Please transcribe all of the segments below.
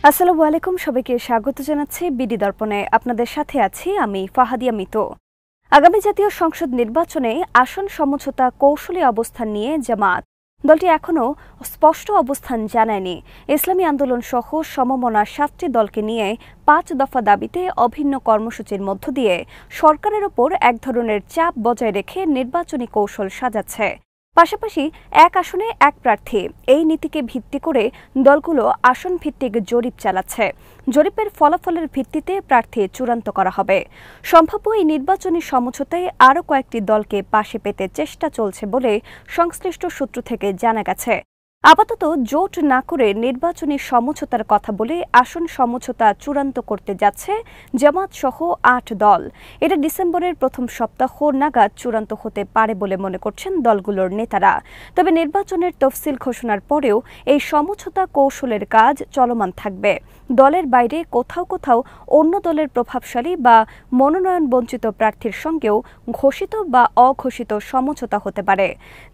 আসসালামু আলাইকুম, সবাইকে স্বাগত জানাচ্ছি বিডি দর্পণে। আপনাদের সাথে আছি আমি ফাহাদিয়া মিতু। আগামী জাতীয় সংসদ নির্বাচনে আসন সমঝোতা কৌশলী অবস্থান নিয়ে জামাত দলটি এখনও স্পষ্ট অবস্থান জানায়নি। ইসলামী আন্দোলন সহ সমমনা ৭টি দলকে নিয়ে ৫ দফা দাবিতে অভিন্ন কর্মসূচির মধ্য দিয়ে সরকারের ওপর এক ধরনের চাপ বজায় রেখে নির্বাচনী কৌশল সাজাচ্ছে। পাশাপাশি এক আসনে এক প্রার্থী এই নীতিকে ভিত্তি করে দলগুলো আসন ভিত্তিক জরিপ চালাচ্ছে। জরিপের ফলাফলের ভিত্তিতে প্রার্থী চূড়ান্ত করা হবে। সম্ভাব্য এই নির্বাচনী সমঝোতায় আরও কয়েকটি দলকে পাশে পেতে চেষ্টা চলছে বলে সংশ্লিষ্ট সূত্র থেকে জানা গেছে। আপাতত জোট না করে নির্বাচনী সমঝোতার কথা বলে আসন সমঝোতা চূড়ান্ত করতে যাচ্ছে জামাত সহ ৮ দল। এটা ডিসেম্বরের প্রথম সপ্তাহ নাগাদ চূড়ান্ত হতে পারে বলে মনে করছেন দলগুলোর নেতারা। তবে নির্বাচনের তফসিল ঘোষণার পরেও এই সমঝোতা কৌশলের কাজ চলমান থাকবে। দলের বাইরে কোথাও কোথাও অন্য দলের প্রভাবশালী বা মনোনয়ন বঞ্চিত প্রার্থীর সঙ্গেও ঘোষিত বা অঘোষিত সমঝোতা হতে পারে।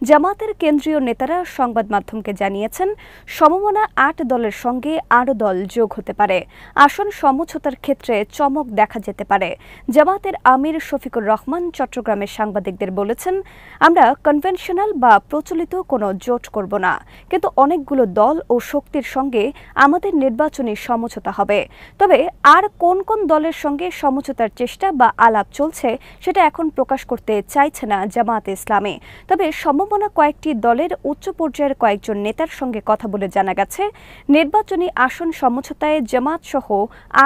জামাতের কেন্দ্রীয় নেতারা সংবাদ মাধ্যমকে জানিয়েছেন, সমমনা ৮ দলের সঙ্গে আরও দল যোগ হতে পারে। আসন সমঝোতার ক্ষেত্রে চমক দেখা যেতে পারে। জামাতের আমির শফিকুর রহমান চট্টগ্রামের সাংবাদিকদের বলেছেন, আমরা কনভেনশনাল বা প্রচলিত কোনো জোট করব না, কিন্তু অনেকগুলো দল ও শক্তির সঙ্গে আমাদের নির্বাচনী সমঝোতা হবে। তবে আর কোন কোন দলের সঙ্গে সমঝোতার চেষ্টা বা আলাপ চলছে সেটা এখন প্রকাশ করতে চাইছে না জামায়াতে ইসলামী। তবে সমমনা কয়েকটি দলের উচ্চ পর্যায়ের কয়েকজন নেতার সঙ্গে কথা বলে জানা গেছে, নির্বাচনী আসন সমঝোতায় জামাত সহ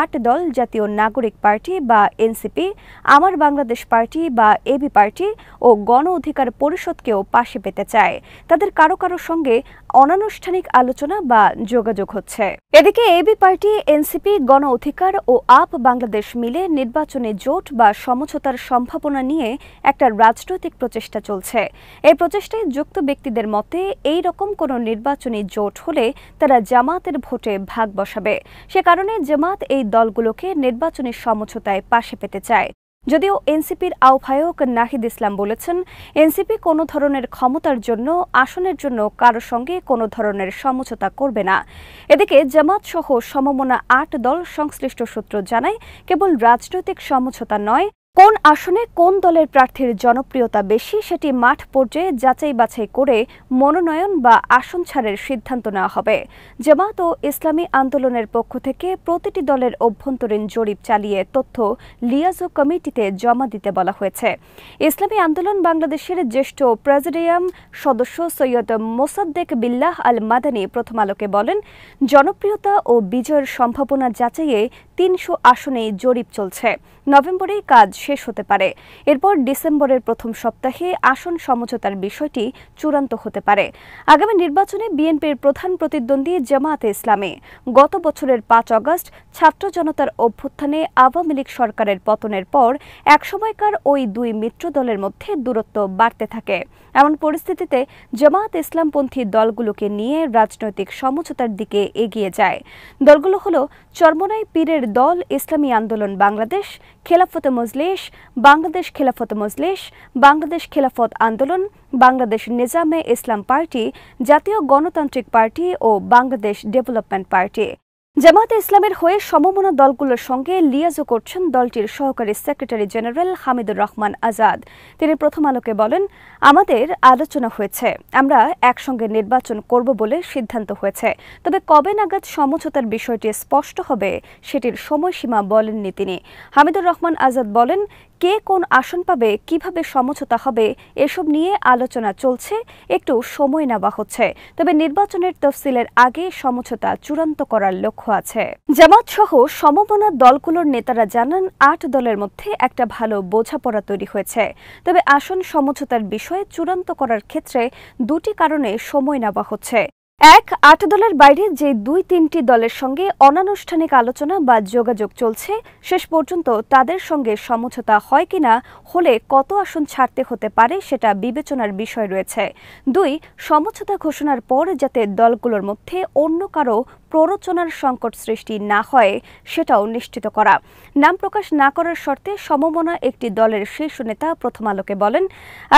৮ দল জাতীয় নাগরিক পার্টি বা এনসিপি, আমার বাংলাদেশ পার্টি বা এবি পার্টি ও গণ অধিকার পরিষদকেও পাশে পেতে চায়। তাদের কারো কারো সঙ্গে অনানুষ্ঠানিক আলোচনা বা যোগাযোগ হচ্ছে। এদিকে এবি পার্টি, এনসিপি, গণ অধিকার ও আপ বাংলাদেশ মিলে নির্বাচনী জোট বা সমঝোতার সম্ভাবনা নিয়ে একটা রাজনৈতিক প্রচেষ্টা চলছে। এই প্রচেষ্টায় যুক্ত ব্যক্তিদের মতে এই রকম কোনো নির্বাচনী জোট হলে তারা জামাতের ভোটে ভাগ বসাবে। সে কারণে জামাত এই দলগুলোকে নির্বাচনী সমঝোতায় পাশে পেতে চায়। যদিও এনসিপির আহ্বায়ক নাহিদ ইসলাম বলেছেন, এনসিপি কোনো ধরনের ক্ষমতার জন্য আসনের জন্য কারো সঙ্গে কোনো ধরনের সমঝোতা করবে না। এদিকে জামাত সহ সমমনা ৮ দল সংশ্লিষ্ট সূত্র জানায়, কেবল রাজনৈতিক সমঝোতা নয়, কোন আসনে কোন দলের প্রার্থীর জনপ্রিয়তা বেশি সেটি মাঠ পর্যায়ে যাচাই বাছাই করে মনোনয়ন বা আসন ছাড়ের সিদ্ধান্ত নেওয়া হবে। জামাত ও ইসলামী আন্দোলনের পক্ষ থেকে প্রতিটি দলের অভ্যন্তরীণ জরিপ চালিয়ে তথ্য লিয়াজো কমিটিতে জমা দিতে বলা হয়েছে। ইসলামী আন্দোলন বাংলাদেশের জ্যেষ্ঠ প্রেসিডিয়াম সদস্য সৈয়দ মোসাদ্দেক বিল্লাহ আল মাদানী প্রথম আলোকে বলেন, জনপ্রিয়তা ও বিজয়ের সম্ভাবনা যাচাইয়ে ৩০০ আসনেই জরিপ চলছে। নভেম্বরেই কাজ শেষ হতে পারে। এরপর ডিসেম্বরের প্রথম সপ্তাহে আসন সমঝোতার বিষয়টি চূড়ান্ত হতে পারে। আগামী নির্বাচনে বিএনপির প্রধান প্রতিদ্বন্দ্বী জামায়াতে ইসলামী গত বছরের ৫ আগস্ট ছাত্র জনতার অভ্যুত্থানে আওয়ামী লীগ সরকারের পতনের পর একসময়কার ওই দুই মিত্র দলের মধ্যে দূরত্ব বাড়তে থাকে। এমন পরিস্থিতিতে জামায়াত ইসলামপন্থী দলগুলোকে নিয়ে রাজনৈতিক সমঝোতার দিকে এগিয়ে যায়। দলগুলো হলো চরমোনাই পীরের দল ইসলামী আন্দোলন বাংলাদেশ, খেলাফতে মজলিস, বাংলাদেশ খেলাফত মজলিস, বাংলাদেশ খেলাফত আন্দোলন, বাংলাদেশ নিজামে ইসলাম পার্টি, জাতীয় গণতান্ত্রিক পার্টি ও বাংলাদেশ ডেভেলপমেন্ট পার্টি। জামায়াতে ইসলামের হয়ে সমমনা দলগুলোর সঙ্গে লিয়াজো করছেন দলটির সহকারী সেক্রেটারি জেনারেল হামিদুর রহমান আজাদ। তিনি প্রথম আলোকে বলেন, আমাদের আলোচনা হয়েছে, আমরা একসঙ্গে নির্বাচন করব বলে সিদ্ধান্ত হয়েছে। তবে কবে নাগাদ সমঝোতার বিষয়টি স্পষ্ট হবে সেটির সময়সীমা বলেননি তিনি। হামিদুর রহমান আজাদ বলেন, কে কোন আসন পাবে, কিভাবে সমঝোতা হবে এসব নিয়ে আলোচনা চলছে, একটু সময় নেওয়া হচ্ছে। তবে নির্বাচনের তফসিলের আগে সমঝোতা চূড়ান্ত করার লক্ষ্য আছে। জামাত সহ সমমনা দলগুলোর নেতারা জানান, ৮ দলের মধ্যে একটা ভালো বোঝাপড়া তৈরি হয়েছে। তবে আসন সমঝোতার বিষয়ে চূড়ান্ত করার ক্ষেত্রে দুটি কারণে সময় নেওয়া হচ্ছে। এক, ৮ দলের বাইরে যে ২-৩টি দলের সঙ্গে অনানুষ্ঠানিক আলোচনা বা যোগাযোগ চলছে, শেষ পর্যন্ত তাদের সঙ্গে সমঝোতা হয় কিনা, হলে কত আসন ছাড়তে হতে পারে সেটা বিবেচনার বিষয় রয়েছে। ২, সমঝোতা ঘোষণার পর যাতে দলগুলোর মধ্যে অন্য কারো প্ররোচনার সংকট সৃষ্টি না হয় সেটাও নিশ্চিত করা। নাম প্রকাশ না করার শর্তে সমমনা একটি দলের শীর্ষ নেতা প্রথম আলোকে বলেন,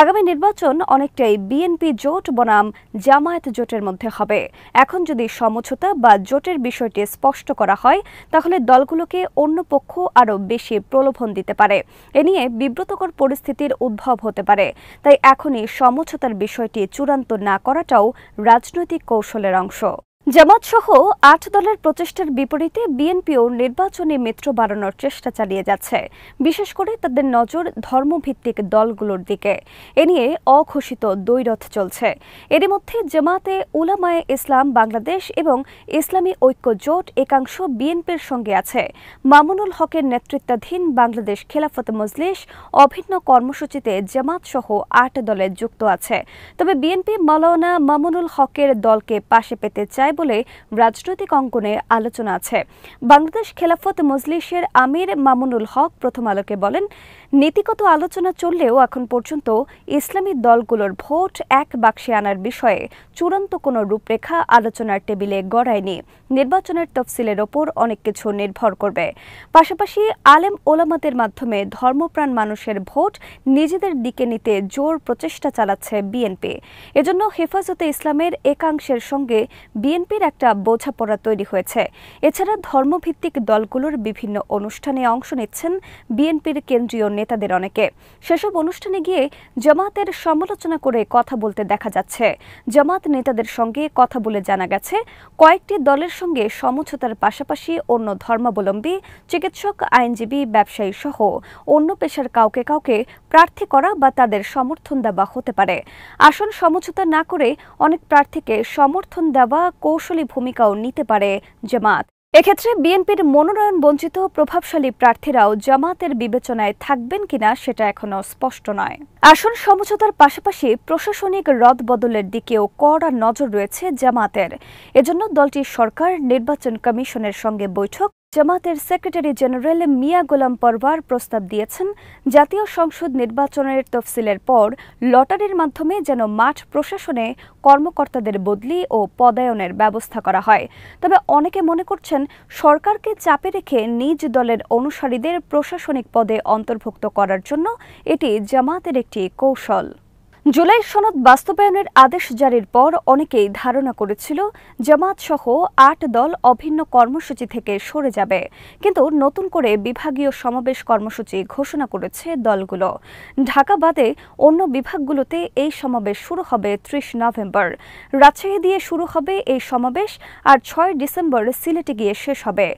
আগামী নির্বাচন অনেকটাই বিএনপি জোট বনাম জামায়াত জোটের মধ্যে হবে। এখন যদি সমঝোতা বা জোটের বিষয়টি স্পষ্ট করা হয় তাহলে দলগুলোকে অন্য পক্ষ আরও বেশি প্রলোভন দিতে পারে। এ নিয়ে বিব্রতকর পরিস্থিতির উদ্ভব হতে পারে। তাই এখনই সমঝোতার বিষয়টি চূড়ান্ত না করাটাও রাজনৈতিক কৌশলের অংশ। জামায়াতসহ ৮ দলের প্রচেষ্টার বিপরীতে বিএনপিও নির্বাচনী মিত্র বাড়ানোর চেষ্টা চালিয়ে যাচ্ছে, বিশেষ করে তাদের নজর ধর্মভিত্তিক দলগুলোর দিকে। এ নিয়ে অঘোষিত দ্বৈরথ চলছে। এরই মধ্যে জামায়াতে উলামায়ে ইসলাম বাংলাদেশ এবং ইসলামী ঐক্য জোট একাংশ বিএনপির সঙ্গে আছে। মামুনুল হকের নেতৃত্বাধীন বাংলাদেশ খেলাফত মজলিস অভিন্ন কর্মসূচিতে জামায়াতসহ ৮ দলে যুক্ত আছে। তবে বিএনপি মাওলানা মামুনুল হকের দলকে পাশে পেতে চায় বলে রাজনৈতিক অঙ্গনে আলোচনা আছে। বাংলাদেশ খেলাফত মজলিসের আমির মামুনুল হক প্রথম আলোকে বলেন, নীতিগত আলোচনা চললেও এখন পর্যন্ত ইসলামী দলগুলোর ভোট এক বাক্সে আনার বিষয়ে চূড়ান্ত কোনো রূপরেখা আলোচনার টেবিলে গড়ায়নি। নির্বাচনের তফসিলের ওপর অনেক কিছু নির্ভর করবে। পাশাপাশি আলেম ওলামাদের মাধ্যমে ধর্মপ্রাণ মানুষের ভোট নিজেদের দিকে নিতে জোর প্রচেষ্টা চালাচ্ছে বিএনপি। এজন্য হেফাজতে ইসলামের একাংশের সঙ্গে বিএনপির একটা বোঝাপড়া তৈরি হয়েছে। এছাড়া ধর্মভিত্তিক দলগুলোর বিভিন্ন অনুষ্ঠানে অংশ নিচ্ছেন বিএনপির কেন্দ্রীয় নেতাদের অনেকে। সেসব অনুষ্ঠানে গিয়ে জামায়াতের সমালোচনা করে কথা বলতে দেখা যাচ্ছে। জামায়াত নেতাদের সঙ্গে কথা বলে জানা গেছে, কয়েকটি দলের সঙ্গে সমঝোতার পাশাপাশি অন্য ধর্মাবলম্বী, চিকিৎসক, আইনজীবী, ব্যবসায়ী সহ অন্য পেশার কাউকে কাউকে প্রার্থী করা বা তাদের সমর্থন দেওয়া হতে পারে। আসন সমঝোতা না করে অনেক প্রার্থীকে সমর্থন দেওয়া কৌশলী ভূমিকাও নিতে পারে জামায়াত। এক্ষেত্রে বিএনপির মনোনয়ন বঞ্চিত প্রভাবশালী প্রার্থীরাও জামায়াতের বিবেচনায় থাকবেন কিনা সেটা এখনো স্পষ্ট নয়। আসন সমঝোতার পাশাপাশি প্রশাসনিক রদবদলের দিকেও কড়া নজর রয়েছে জামায়াতের। এজন্য দলটির সরকার নির্বাচন কমিশনের সঙ্গে বৈঠক। জামায়াতের সেক্রেটারি জেনারেল মিয়া গোলাম পরওয়ার প্রস্তাব দিয়েছেন, জাতীয় সংসদ নির্বাচনের তফসিলের পর লটারির মাধ্যমে যেন মাঠ প্রশাসনে কর্মকর্তাদের বদলি ও পদায়নের ব্যবস্থা করা হয়। তবে অনেকে মনে করছেন, সরকারকে চাপে রেখে নিজ দলের অনুসারীদের প্রশাসনিক পদে অন্তর্ভুক্ত করার জন্য এটি জামায়াতের একটি কৌশল। জুলাই সনদ বাস্তবায়নের আদেশ জারির পর অনেকেই ধারণা করেছিল জামায়াত সহ ৮ দল অভিন্ন কর্মসূচি থেকে সরে যাবে। কিন্তু নতুন করে বিভাগীয় সমাবেশ কর্মসূচি ঘোষণা করেছে দলগুলো। ঢাকা বাদে অন্য বিভাগগুলোতে এই সমাবেশ শুরু হবে ৩০ নভেম্বর। রাজশাহী দিয়ে শুরু হবে এই সমাবেশ আর ৬ ডিসেম্বর সিলেটে গিয়ে শেষ হবে।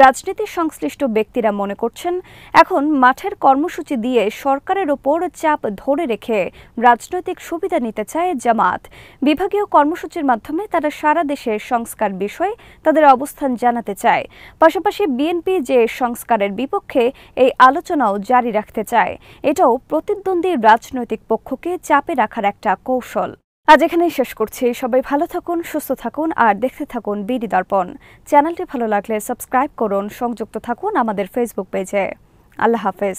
রাজনীতি সংশ্লিষ্ট ব্যক্তিরা মনে করছেন, এখন মাঠের কর্মসূচি দিয়ে সরকারের ওপর চাপ ধরে রেখে রাজনৈতিক সুবিধা নিতে চায় জামায়াত। বিভাগীয় কর্মসূচির মাধ্যমে তারা সারা দেশের সংস্কার বিষয়ে তাদের অবস্থান জানাতে চায়। পাশাপাশি বিএনপি যে সংস্কারের বিপক্ষে এই আলোচনাও জারি রাখতে চায়। এটাও প্রতিদ্বন্দ্বী রাজনৈতিক পক্ষকে চাপে রাখার একটা কৌশল। আজ এখানেই শেষ করছি। সবাই ভালো থাকুন, সুস্থ থাকুন আর দেখতে থাকুন বিডি দর্পণ। চ্যানেলটি ভালো লাগলে সাবস্ক্রাইব করুন, সংযুক্ত থাকুন আমাদের ফেসবুক পেজে। আল্লাহ হাফেজ।